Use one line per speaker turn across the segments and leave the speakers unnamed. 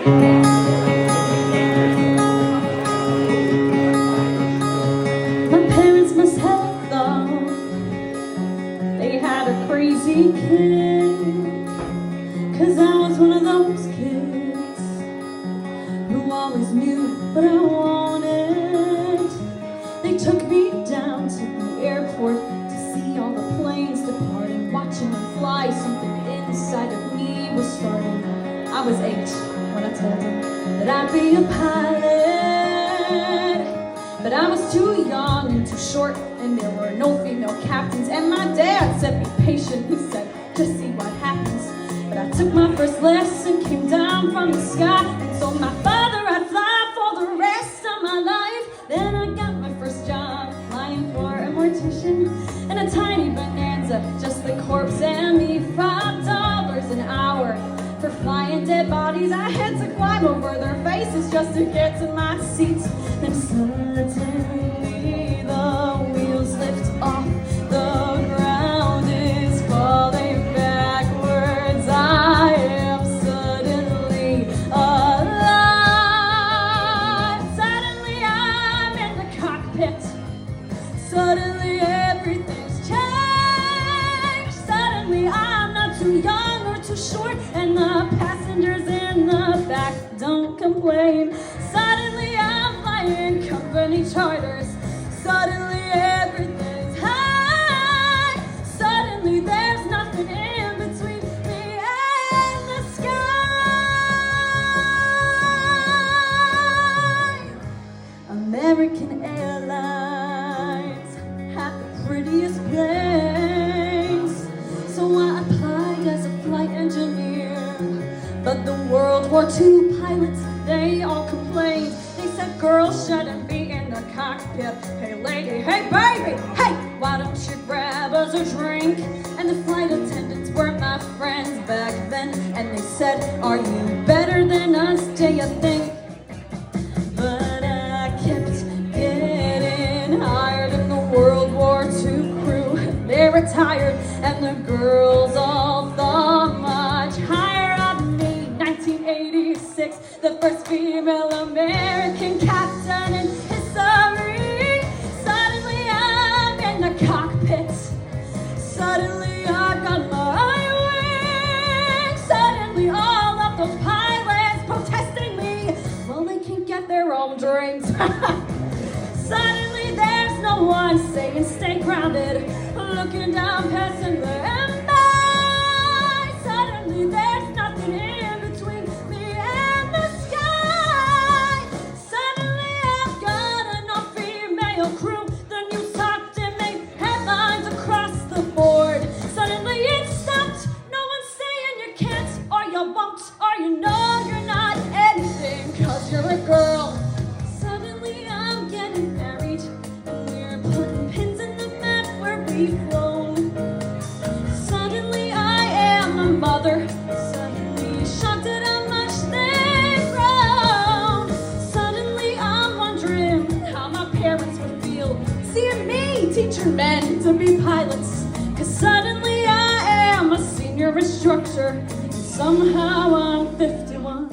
My parents must have thought they had a crazy kid, 'cause I was one of those kids who always knew what I wanted. They took me down to the airport to see all the planes depart, and watching them fly, something inside of me was starting. I was 8 when I told them that I'd be a pilot, but I was too young and too short, and there were no female captains. And my dad said, be patient, he said, just see what happens. But I took my first lesson, came down from the sky, and told my father I'd fly for the rest of my life. Then I got my first job, flying for a mortician, and a tiny bonanza, just the corpse and me. $5 an hour for flying dead bodies. I had to climb over their faces just to get to my seats. Then suddenly the wheels lift off, the ground is falling backwards. I am suddenly alive. Suddenly I'm in the cockpit. Suddenly everything's changed. Suddenly I'm not too young or too short, and the passengers in the back don't complain. Suddenly I'm flying company charters. Suddenly everything's high. Suddenly there's nothing in between me and the sky. American Airlines had the prettiest planes, so I applied as a flight engineer. But the World War II pilots, they all complained. They said girls shouldn't be in the cockpit. Hey lady, hey baby, hey, why don't you grab us a drink? And the flight attendants were my friends back then, and they said, are you better than us, do you think? But I kept getting hired in the World War II crew. They retired, and the girls all thought much higher of me. 1986, the first female American captain in history. Suddenly I'm in the cockpit. Suddenly I've got my wings. Suddenly all of those pilots protesting me, well, they can't get their own drinks. Suddenly there's no one saying stay grounded, looking down passing them by. Suddenly there's nothing in between me and the sky. Suddenly I've got an all-female crew. The news talked and made headlines across the board. Suddenly it stopped. No one's saying you can't, or you won't, or you know you're not anything, 'cause you're a girl. Suddenly I'm getting married, and we're putting pins in the map where we've flown. Suddenly I am a mother. Suddenly shocked at how much they've grown. Suddenly I'm wondering how my parents would feel seeing me teaching men to be pilots. 'Cause suddenly I am a senior instructor, and somehow I'm 51.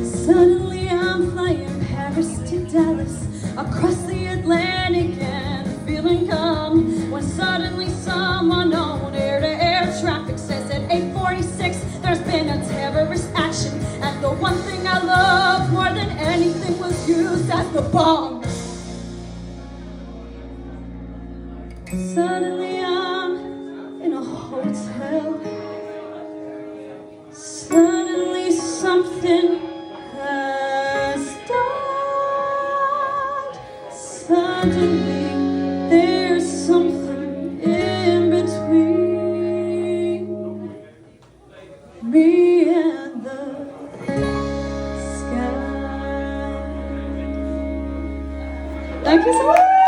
Suddenly I'm flying Paris to Dallas, across the Atlantic, and feeling calm, when suddenly someone on air-to-air traffic says at 8:46 there's been a terrorist action, and the one thing I loved more than anything was used as the bomb. Suddenly I'm in a hotel. Suddenly something has died. Suddenly there's something in between me and the sky. Thank you so much.